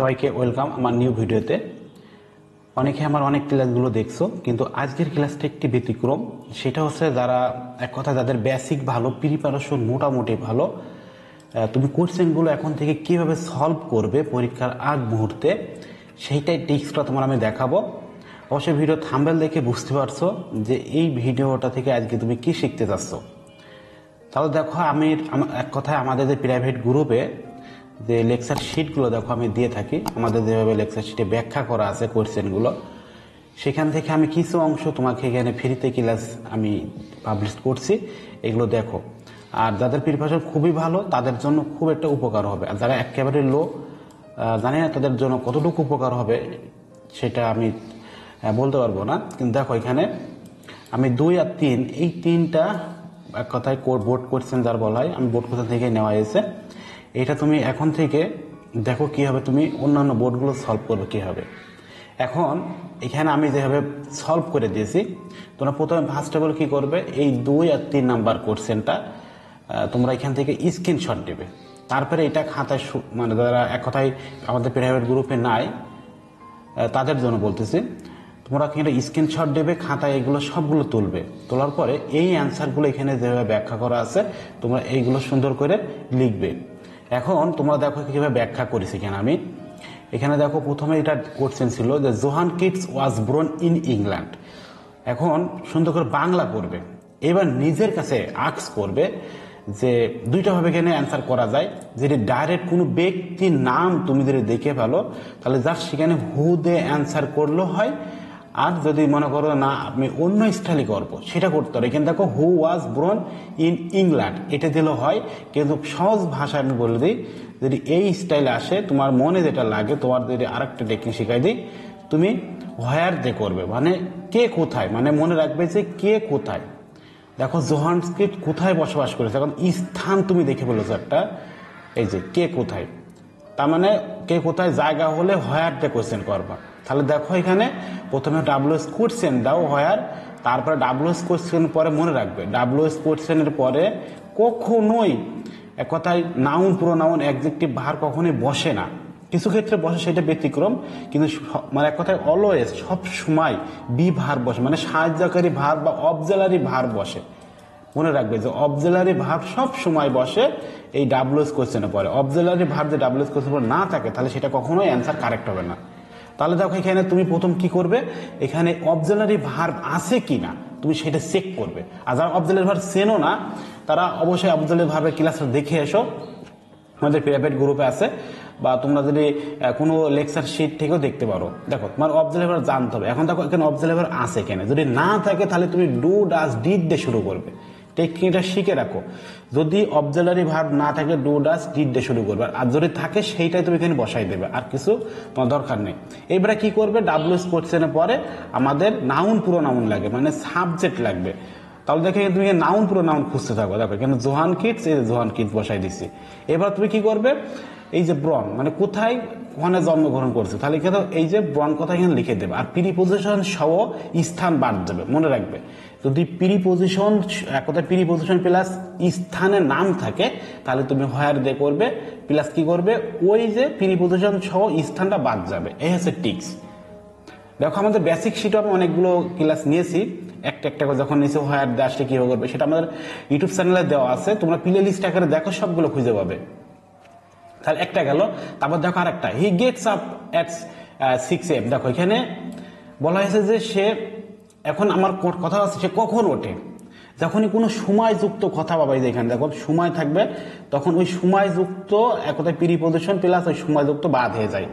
সবাইকে ওয়েলকাম আমার নিউ ভিডিওতে। অনেকে আমার অনেক ক্লাসগুলো দেখছো, কিন্তু আজকের ক্লাসটা একটি ব্যতিক্রম। সেটা হচ্ছে যারা এক কথা যাদের বেসিক ভালো, প্রিপারেশন মোটামুটি ভালো, তুমি কোশ্চেনগুলো এখন থেকে কিভাবে সলভ করবে পরীক্ষার আগ মুহূর্তে, সেইটাই টিক্সটা তোমার আমি দেখাবো। অবশ্যই ভিডিও থাম্বনেল দেখে বুঝতে পারছো যে এই ভিডিওটা থেকে আজকে তুমি কি শিখতে চাচ্ছ। তাহলে দেখো, আমি এক কথায় আমাদের যে প্রাইভেট গ্রুপে যে লেকচার শিটগুলো দেখো আমি দিয়ে থাকি, আমাদের যেভাবে লেকচার শিটে ব্যাখ্যা করা আছে কোয়েশ্চেনগুলো, সেখান থেকে আমি কিছু অংশ তোমাকে এখানে ফ্রিতে ক্লাস আমি পাবলিশ করছি, এগুলো দেখো। আর যাদের প্রিপারেশন খুবই ভালো তাদের জন্য খুব একটা উপকার হবে, আর যারা একেবারে লো, জানি না তাদের জন্য কতটুকু উপকার হবে সেটা আমি বলতে পারবো না। কিন্তু দেখো এখানে আমি 2 আর 3 এই তিনটা এক কথায় বোর্ড কোয়েশ্চেন যার বলা হয়, আমি বোর্ড কোয়েশ্চেন থেকে নেওয়া হয়েছে। এটা তুমি এখন থেকে দেখো কীভাবে তুমি অন্যান্য বোর্ডগুলো সলভ করবে কীভাবে। এখন এখানে আমি যেভাবে সলভ করে দিয়েছি, তোমরা প্রথমে ফার্স্ট অফ অল কী করবে, এই 2 আর 3 নাম্বার কোয়েশ্চেনটা তোমরা এখান থেকে স্ক্রিনশট দেবে। তারপরে এটা খাতায় মানে যারা এক কথায় আমাদের প্রাইভেট গ্রুপে নাই তাদের জন্য বলতেছি, তোমরা এখানে স্ক্রিনশট দেবে, খাতায় এগুলো সবগুলো তুলবে। তোলার পরে এই অ্যান্সারগুলো এখানে যেভাবে ব্যাখ্যা করা আছে তোমরা এইগুলো সুন্দর করে লিখবে। এখন তোমরা দেখো কীভাবে ব্যাখ্যা করেছি এখানে আমি। এখানে দেখো প্রথমে এটা কোশ্চেন ছিল যে John Keats was born in England. এখন সুন্দর করে বাংলা করবে, এবার নিজের কাছে আস্ক করবে যে দুইটাভাবে এখানে অ্যান্সার করা যায়। যদি ডাইরেক্ট কোনো ব্যক্তির নাম তুমি যদি দেখে ফেলো তাহলে জাস্ট সেখানে হু দে অ্যান্সার করলেও হয়। আর যদি মনে করো না আমি অন্য স্টাইলে করবো সেটা করতে হবে, এখানে দেখো হু ওয়াজ ব্রন ইন ইংল্যান্ড এটা দিলেও হয়। কিন্তু সহজ ভাষায় আমি বলে দিই, যদি এই স্টাইলে আসে তোমার মনে যেটা লাগে, তোমার যদি আরেকটা টেকনিক শিখাই দিই, তুমি হোয়ার দে করবে, মানে কে কোথায়, মানে মনে রাখবে যে কে কোথায়। দেখো জোহান কিট কোথায় বসবাস করেছে, এখন স্থান তুমি দেখে বলেছো একটা, এই যে কে কোথায়, তার মানে কে কোথায় জায়গা হলে হোয়ার দে কোয়েশ্চেন করবা। তাহলে দেখো এখানে প্রথমে ডাব্লিউএস কোয়েশ্চেন দাও হোয়ার, তারপরে ডাব্লিউএস কোয়েশ্চেন পরে মনে রাখবে ডাব্লিউএস কোয়েশ্চেনের পরে কখনোই এক কথায় নাউন প্রোনাউন অ্যাডজেক্টিভ ভার কখনোই বসে না। কিছু ক্ষেত্রে বসে, সেটা ব্যতিক্রম, কিন্তু মানে এক কথায় অলওয়েজ সব সময় বি ভার বসে, মানে সাহায্যকারী ভার বা অবজেলারি ভার বসে। মনে রাখবে যে অবজেলারি ভার্ব সব সময় বসে এই ডাব্লিউএস কোয়েশ্চেনে পরে। অবজেলারি ভার্ব যে ডাব্লিউএস কোয়েশ্চেন পরে না থাকে তাহলে সেটা কখনোই অ্যান্সার কারেক্ট হবে না। তাহলে দেখো এখানে তুমি প্রথম কি করবে, এখানে অবজেলারি ভার্ব আছে কি না তুমি সেটা চেক করবে। আর যারা অবজেলারি ভার্ব চেনো না তারা অবশ্যই অবজেলারি ভার্বের ক্লাসটা দেখে এসো, আমাদের প্রাইভেট গ্রুপে আছে, বা তোমরা যদি কোনো লেকচার শিট থেকেও দেখতে পারো। দেখো তোমার অবজেলারি ভার্ব জানতে হবে। এখন দেখো এখানে অবজেলারি ভার্ব আছে কেন, যদি না থাকে তাহলে তুমি ডু ডাজ ডিড দিয়ে শুরু করবে। টেকনিকটা শিখে রাখো, যদি অবজেলারি ভার্ব না থাকে ডু ডাজ ডিড দিয়ে শুরু করবে, আর যদি থাকে সেইটাই তুমি এখানে বসাই দেবে, আর কিছু তোমার দরকার নেই। এবারে কি করবে, ডাব্লিউএস কোশ্চেনের পরে আমাদের নাউন প্রোনাউন লাগে, মানে সাবজেক্ট লাগবে। তাহলে দেখে তুমি নাউন প্রোনাউন খুঁজতে থাকো। দেখো এখানে জোহান কিটস, এই জোহান কিটস বসাই দিচ্ছি। এবার তুমি কি করবে, এই যে ব্রন মানে কোথায় ওখানে জন্মগ্রহণ করছে, তাহলে এখানে এই যে ব্রন কথা এখানে লিখে দেবে, আর প্রিপোজিশন সহ স্থান বাদ দেবে। মনে রাখবে যদি প্রিপোজিশন এক কথা প্রিপোজিশন প্লাস স্থানের নাম থাকে তাহলে তুমি হোয়ার দে করবে, প্লাস কি করবে ওই যে প্রিপোজিশন সহ স্থানটা বাদ যাবে। এই হচ্ছে টিক্স। দেখো আমাদের বেসিক শিটও আমি অনেকগুলো ক্লাস নিয়েছি, একটা একটা করে যখন নিয়েছি হোয়ার দে আসলে কীভাবে করবে সেটা আমাদের ইউটিউব চ্যানেলে দেওয়া আছে, তোমরা প্লে লিস্ট আকারে দেখো সবগুলো খুঁজে পাবে। তাহলে একটা গেল, তারপর দেখো আরেকটা, he gets up at 6 AM। দেখো এখানে বলা হয়েছে যে সে, এখন আমার কথা আছে সে কখন ওঠে, যখনই কোনো সময়যুক্ত কথা পাবা, এই যে এখানে দেখো সময় থাকবে, তখন ওই সময়যুক্ত এক কথায় প্রিপোজিশন প্লাস ওই সময়যুক্ত বাদ হয়ে যায়,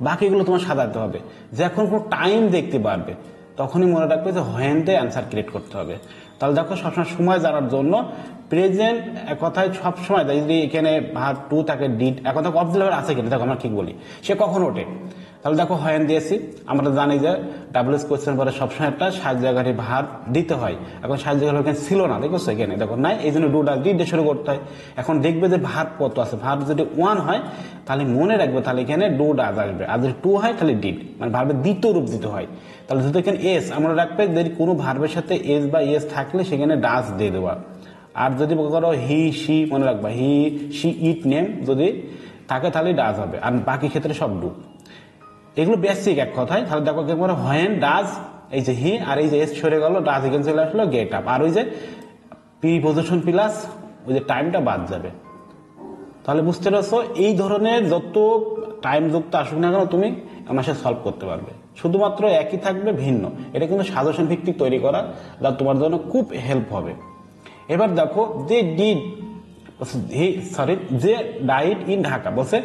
বাকিগুলো তোমার সাজাতে হবে। যখন কোনো টাইম দেখতে পারবে তখনই মনে রাখবে যে হোয়েন দে অ্যান্সার ক্রিয়েট করতে হবে। তাহলে দেখো সবসময় সময় জানার জন্য প্রেজেন্ট এক কথায় সবসময়, যদি এখানে ভার্ব টু থাকে ডিড, এখন দেখো অবজেলারি আছে কিনা, দেখো আমরা ঠিক বলি সে কখন ওঠে, তাহলে দেখো হোয়েন দিয়েছি। আমরা জানি যে ডাব্লিউএস কোয়েশ্চেন পরে সবসময় একটা সাহায্যকারী ভার্ব দিতে হয়, এখন সাহায্যকারী এখানে ছিল না, দেখছো এখানে দেখো নাই, এই জন্য ডু ডাজ ডিড দিয়ে শুরু করতে হয়। এখন দেখবে যে ভার্ব কত আছে, ভার্ব যদি 1 হয় তাহলে মনে রাখবে তাহলে এখানে ডু ডাজ আসবে, আর যদি 2 হয় তাহলে ডিড, মানে ভার্বের দ্বিতীয় রূপ দিতে হয়। তাহলে যদি এখানে এস, আমরা রাখবে যদি কোনো ভার্বের সাথে এস বা এস থাকলে সেখানে ডাজ দিয়ে দেওয়া। আর যদি করো হি সি, মনে রাখবা হি সি ইট নেম, যদি থাকে তাহলে ডাজ হবে, আর বাকি ক্ষেত্রে সব ডু। এগুলো বেসিক এক কথায়। তাহলে দেখো একেবারে হোয়েন ডাজ, এই যে হি আর এই যে এস সরে গেল, ডাজ এখানে চলে আসলো গেট আপ, আর ওই যে প্রিপোজিশন প্লাস ওই যে টাইমটা বাদ যাবে। তাহলে বুঝতে পারছো এই ধরনের যত টাইম যুক্ত আসুক না কেন তুমি আমার সাথে সলভ করতে পারবে, শুধুমাত্র একই থাকবে ভিন্ন। এটা কিন্তু সাজেশন ভিত্তিক তৈরি করা, যা তোমার জন্য খুব হেল্প হবে। এবার দেখো যে ডিড যে ডাইড ইন ঢাকা বলছে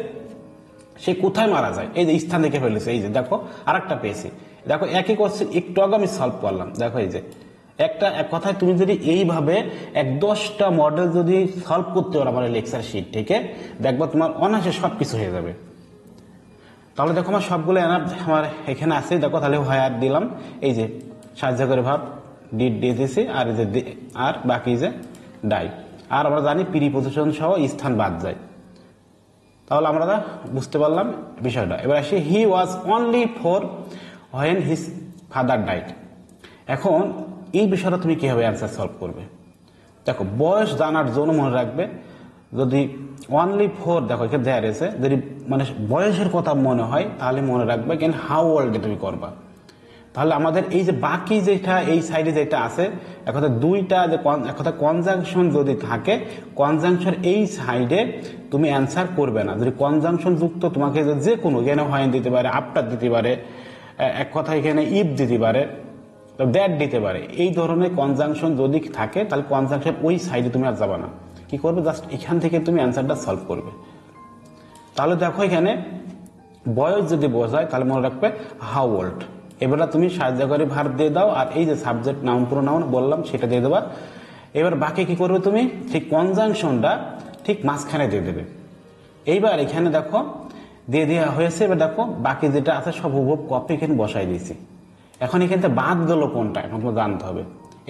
সে কোথায় মারা যায়, এই যে স্থান দেখে ফেলেছে। এই যে দেখো আরেকটা পেয়েছি, দেখো একই কোশ্চেন একটু আগে আমি সলভ করলাম। দেখো এই যে এক কথায় তুমি যদি এইভাবে 10টা মডেল যদি সলভ করতে পারো আমার লেকচার শিট থেকে, দেখবো তোমার অনায়াসে সব কিছু হয়ে যাবে। তাহলে দেখো আমার সবগুলো আমার এখানে আছে। দেখো তাহলে হোয়ার দিলাম, এই যে সাহায্য করে ভাব ডিড দিয়েছি, আর এই যে আর বাকি যে ডাই, আর আমরা জানি প্রিপোজিশন সহ স্থান বাদ যায়। তাহলে আমরা বুঝতে পারলাম বিষয়টা। এবার আসি he was only 4 when his father died. এখন এই বিষয়টা তুমি কিভাবে অ্যান্সার সলভ করবে? দেখো বয়স জানার জন্য মনে রাখবে, যদি অনলি 4 দেখো এখানে দেয়া রয়েছে, যদি মানে বয়সের কথা মনে হয় তাহলে মনে রাখবে কেন হাউ ওল্ড তুমি করবা। তাহলে আমাদের এই যে বাকি যেটা এই সাইডে যেটা আছে, একটা দুইটা যে একটা কনজাংশন যদি থাকে, কনজাংশন এই সাইডে তুমি অ্যান্সার করবে না। যদি কনজাংশন যুক্ত তোমাকে যে কোনো এখানে হয় দিতে পারে, আফটার দিতে পারে, এক কথা এখানে ইফ দিতে পারে, দ্যাট দিতে পারে, এই ধরনের কনজাংশন যদি থাকে তাহলে কনজাংশন ওই সাইডে তুমি আর যাবে না। কি করবে, জাস্ট এখান থেকে তুমি অ্যান্সারটা সলভ করবে। তাহলে দেখো এখানে বয়স যদি বোঝায় তাহলে মনে রাখবে হাউ ওল্ড। এবার তুমি সাহায্যকারী ভার্ব দিয়ে দাও, আর এই যে সাবজেক্ট নাউন প্রোনাউন বললাম সেটা দিয়ে দেবা। এবার বাকি কি করবে, তুমি ঠিক কনজাংশনটা ঠিক মাঝখানে দিয়ে দেবে। এইবার এখানে দেখো দিয়ে দেওয়া হয়েছে। এবার দেখো বাকি যেটা আছে সব হুবহু কপি এখানে বসাই দিয়েছি। এখন এখান থেকে বাদ গেল কোনটা এখন জানতে হবে।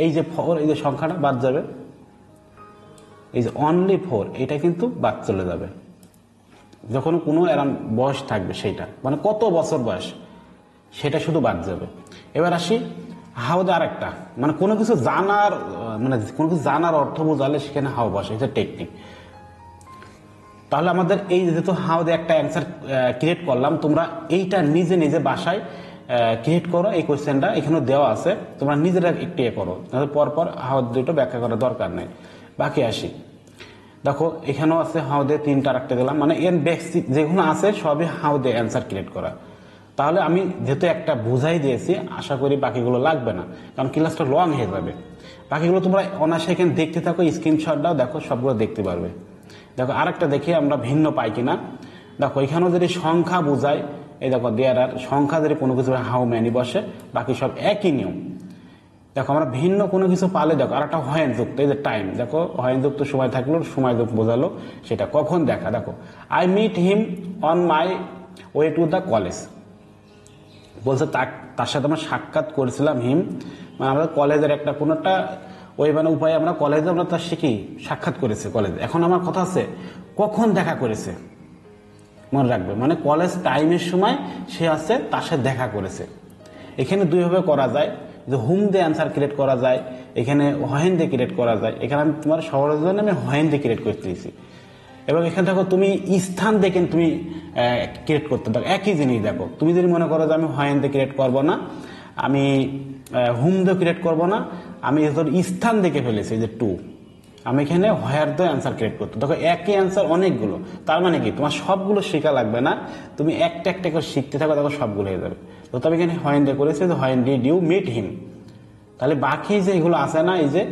এই যে 4, এই যে সংখ্যাটা বাদ যাবে, এই যে অনলি 4 এটা কিন্তু বাদ চলে যাবে যখন কোনো এরম বয়স থাকবে, সেইটা মানে কত বছর বয়স সেটা শুধু বাদ যাবে। এবার আসি হাউ দে, আরেকটা মানে কোনো কিছু জানার মানে কোনো কিছু জানার অর্থ বোঝালে সেখানে হাউ বসে, এটা টেকনিক। তাহলে আমাদের এই যেহেতু হাউ দে একটা অ্যান্সার ক্রিয়েট করলাম, তোমরা এইটা নিজে নিজে বাসায় ক্রিয়েট করো। এই কোয়েশ্চেনটা এখানেও দেওয়া আছে, তোমরা নিজেরা একটু করো, পরপর হাউ দুটো ব্যাখ্যা করার দরকার নেই। বাকি আসি, দেখো এখানেও আছে হাউ দে, 3টা রাখতে দিলাম, মানে এর বেসিক যেগুলো আছে সবই হাউ দে অ্যান্সার ক্রিয়েট করা। তাহলে আমি যেহেতু একটা বুঝাই দিয়েছি, আশা করি বাকিগুলো লাগবে না, কারণ ক্লাসটা লং হয়ে যাবে। বাকিগুলো তোমরা অনায়াসে এখানে দেখতে থাকো, স্ক্রিনশট দাও, দেখো সবগুলো দেখতে পারবে। দেখো আরেকটা দেখি আমরা ভিন্ন পাই কিনা। দেখো এখানেও যদি সংখ্যা বোঝায়, এই দেখো দেয়ার আর সংখ্যা যদি কোনো কিছু হাউ ম্যানি বসে, বাকি সব একই নিয়ম। দেখো আমরা ভিন্ন কোনো কিছু পালে দেখো আর একটা হোয়েন যুক্ত, এই যে টাইম, দেখো হোয়েন যুক্ত সময় থাকলো, সময় যুক্ত বোঝালো সেটা কখন দেখা। দেখো I meet him on my way to the college, বলছে তার সাথে আমরা সাক্ষাৎ করেছিলাম, হিম মানে আমরা কলেজের একটা কোনো একটা ওই মানে উপায়ে আমরা কলেজে আমরা তার শিখি সাক্ষাৎ করেছে কলেজে। এখন আমার কথা আছে কখন দেখা করেছে, মনে রাখবে মানে কলেজ টাইমের সময় সে আছে তার সাথে দেখা করেছে। এখানে দুইভাবে করা যায়, যে হুম দিয়ে অ্যান্সার ক্রিয়েট করা যায়, এখানে হোয়েন দিয়ে ক্রিয়েট করা যায়। এখানে আমি তোমার সহজের জন্য আমি হোয়েন দিয়ে ক্রিয়েট করতে দিয়েছি। এবং এখানে দেখো তুমি স্থান দেখে তুমি ক্রিয়েট করতে থাকো, একই জিনিস। দেখো তুমি যদি মনে করো যে আমি হোয়েন দিয়ে ক্রিয়েট করবো না, আমি হুম দিয়ে ক্রিয়েট করবো না, আমি স্থান দেখে ফেলেছি যে টু, আমি এখানে হোয়ার দিয়ে অ্যান্সার ক্রিয়েট করতে। দেখো একই অ্যান্সার অনেকগুলো, তার মানে কি তোমার সবগুলো শেখা লাগবে না, তুমি একটা একটা করে শিখতে থাকো, দেখো সবগুলো হয়ে যাবে। তো তবে এখানে হোয়েন দিয়ে করেছে যে when did you meet him. তাহলে বাকি যে এগুলো আছে না, এই যে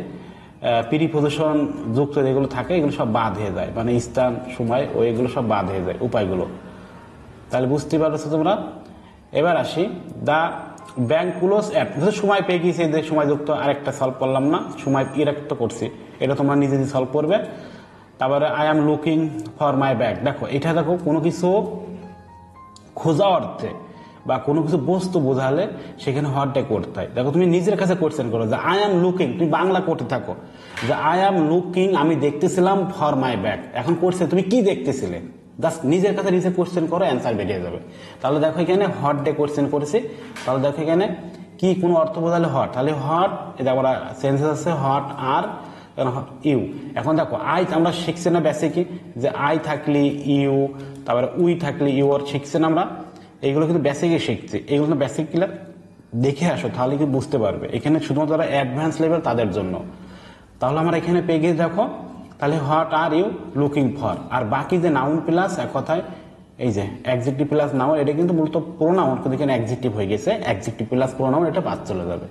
প্রিপোজিশন যুক্ত যেগুলো থাকে এগুলো সব বাদ হয়ে যায়, মানে স্থান সময় ও এগুলো সব বাদ হয়ে যায় উপায়গুলো। তাহলে বুঝতে পারছো তোমরা। এবার আসি দ্য ব্যাংক ক্লোজ অ্যাট, সময় পেয়ে গিয়েছে, যে সময় যুক্ত আরেকটা সলভ করলাম না, সময় ইরাক্ত করছি, এটা তোমরা নিজে নিজে সলভ করবে। তারপরে I am looking for my bag, দেখো এটা দেখো কোনো কিছু খোঁজা অর্থে বা কোনো কিছু বস্তু বোঝালে সেখানে হটে করতে হয়। দেখো তুমি নিজের কাছে কোয়েশ্চেন করো যে আই এম লুকিং, তুমি বাংলা করতে থাকো যে আই এম লুকিং, আমি দেখতেছিলাম ফর মাই ব্যাগ। এখন কোয়েশ্চেন তুমি কি দেখতেছিলে, জাস্ট নিজের কাছে নিজে কোয়েশ্চেন করো, অ্যান্সার বেরিয়ে যাবে। তাহলে দেখো এখানে হট ডে কোয়েশ্চেন করেছি, তাহলে দেখো এখানে কি কোনো অর্থ বোঝালে হট, তাহলে হট, এটা আমরা সেন্সেস আছে হট আর ইউ। এখন দেখো আই আমরা শিখছি না বেসিকই, যে আই থাকলে ইউ, তারপরে উই থাকলে ইউ ওর শিখছি না আমরা, এইগুলো কিন্তু বেসিকই শিখছি। এইগুলো কিন্তু বেসিক ক্লাস দেখে আসো, তাহলে কি বুঝতে পারবে। এখানে শুধুমাত্র যারা অ্যাডভান্স লেভেল তাদের জন্য। তাহলে আমরা এখানে পেয়ে গিয়ে দেখো, তাহলে what are you looking for, আর বাকি যে নাউন প্লাস এক কথায় এই যে অ্যাডজেক্টিভ প্লাস নাউন, এটা কিন্তু মূলত প্রোনাউন, কিন্তু এখানে অ্যাডজেক্টিভ হয়ে গেছে, অ্যাডজেক্টিভ প্লাস প্রোনাউন, এটা বাদ চলে যাবে।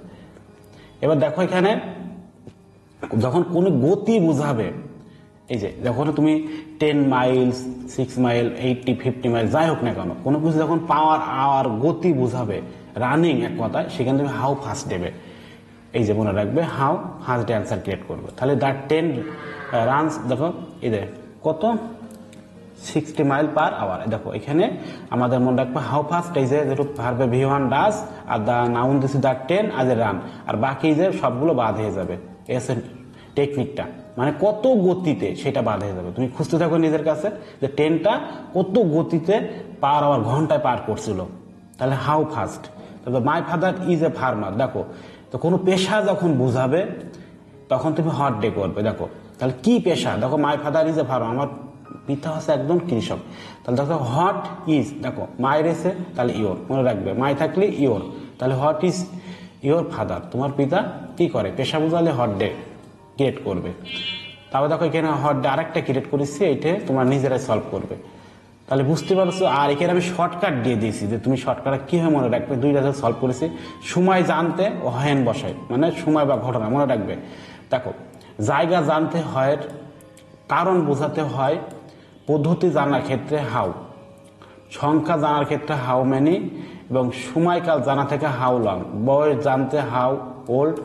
এবার দেখো এখানে যখন কোনো গতি বুঝাবে, এই যে যখন তুমি 10 মাইলস 6 মাইল 80 50 মাইল যাই হোক না কেন, কোনো কিছু যখন পাওয়ার আওয়ার গতি বুঝাবে, রানিং এক কথায়, সেখানে তুমি হাউ ফাস্ট দেবে। এই যে মনে রাখবে হাউ ফাস্ট অ্যান্সার ক্রিয়েট করবে। তাহলে দ্য 10 রানস, দেখো এই যে কত 60 মাইল পার আওয়ার। দেখো এখানে আমাদের মনে রাখবে হাউ ফাস্ট, এই যে ভার্বে V1 does, are the noun this the 10 আজ এ রান, আর বাকি যে সবগুলো বাদ হয়ে যাবে। এসে টেকনিকটা মানে কত গতিতে সেটা বাদ হয়ে যাবে। তুমি খুঁজতে থাকো নিজের কাছে যে 10টা কত গতিতে পার আওয়ার, ঘন্টায় পার করছিল। তাহলে হাউ ফাস্ট। তারপর my father is a farmer, দেখো তো কোনো পেশা যখন বুঝাবে তখন তুমি হট ডে করবে। দেখো তাহলে কি পেশা, দেখো my father is a farmer, আমার পিতা হচ্ছে একজন কৃষক। তাহলে দেখো হট ইজ, দেখো মাই রেসে তাহলে ইওর, মনে রাখবে মাই থাকলে ইওর, তাহলে হট ইজ ইওর ফাদার, তোমার পিতা কি করে, পেশা বুঝালে হট ডে ক্রিয়েট করবে। তারপর দেখো এখানে হট ডে আরেকটা ক্রিয়েট করেছি, এইটা তোমরা নিজেরাই সলভ করবে। তাহলে বুঝতে পারছো। আর এখানে আমি শর্টকাট দিয়ে দিয়েছি যে তুমি শর্টকাট কিভাবে মনে রাখবে, দুইটা সলভ করেছি। সময় জানতে ও হেন বসাই, মানে সময় বা ঘটনা মনে রাখবে। দেখো জায়গা জানতে হয়, কারণ বোঝাতে হয়, পদ্ধতি জানার ক্ষেত্রে হাউ, সংখ্যা জানার ক্ষেত্রে হাউ মেনি, এবং সময়কাল জানা থেকে হাউ লং, বয়স জানতে হাউ ওল্ড,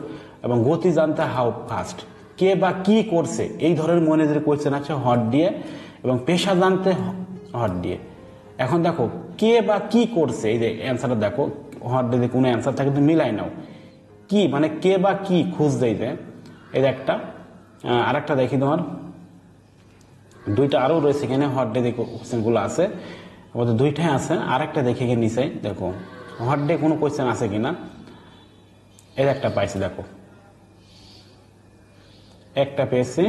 এবং গতি জানতে হাউ ফাস্ট। কে বা কি করছে এই ধরনের মনে যে কোয়েশ্চেন আছে হট দিয়ে, এবং পেশা জানতে হট দিয়ে। এখন দেখো কে বা কি করছে, এই যে অ্যান্সারটা দেখো হট দিয়ে কোনো অ্যান্সার থাকে তুমি মিলাই নাও, কি মানে কে বা কি খুঁজতে, এই যে একটা আরেকটা দেখি, তোমার দুইটা আরও রয়েছে এখানে হট ডে কোয়েশ্চেনগুলো আছে, আমাদের দুইটাই আছে। আরেকটা দেখে গিয়ে নিচাই, দেখো হট ডে কোনো কোয়েশ্চেন আছে কিনা। এর একটা পাইছি, দেখো একটা পেয়েছি।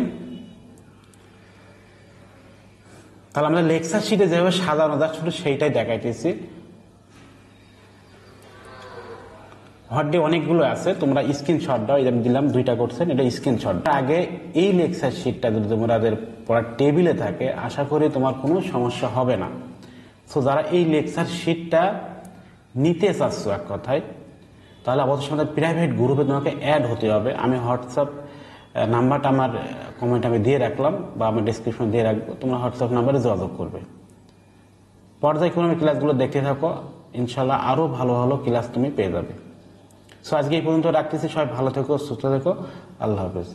তাহলে আমরা লেকচার শিটে যেভাবে সাজানো যাক শুধু সেইটাই দেখাইতেছি। হট ডে অনেকগুলো আছে, তোমরা স্ক্রিনশট দাও, এটা দিলাম দুইটা করছেন, এটা স্ক্রিনশট। আগে এই লেকচার শিটটা যদি তোমাদের পড়ার টেবিলে থাকে, আশা করি তোমার কোনো সমস্যা হবে না। সো যারা এই লেকচার শিটটা নিতে চাচ্ছ এক কথায়, তাহলে অবশ্যই আমাদের প্রাইভেট গ্রুপে তোমাকে অ্যাড হতে হবে। আমি হোয়াটসঅ্যাপ নাম্বারটা আমার কমেন্ট আমি দিয়ে রাখলাম, বা আমার ডিসক্রিপশন দিয়ে রাখবো, তোমরা হোয়াটসঅ্যাপ নাম্বারে যোগাযোগ করবে। পর্যায়ক্রমে ক্লাসগুলো দেখতে থাকো, ইনশাল্লাহ আরও ভালো ভালো ক্লাস তুমি পেয়ে যাবে। সো আজকে এই পর্যন্ত রাখতেছি, সবাই ভালো থেকো, সুস্থ থেকো, আল্লাহ হাফেজ।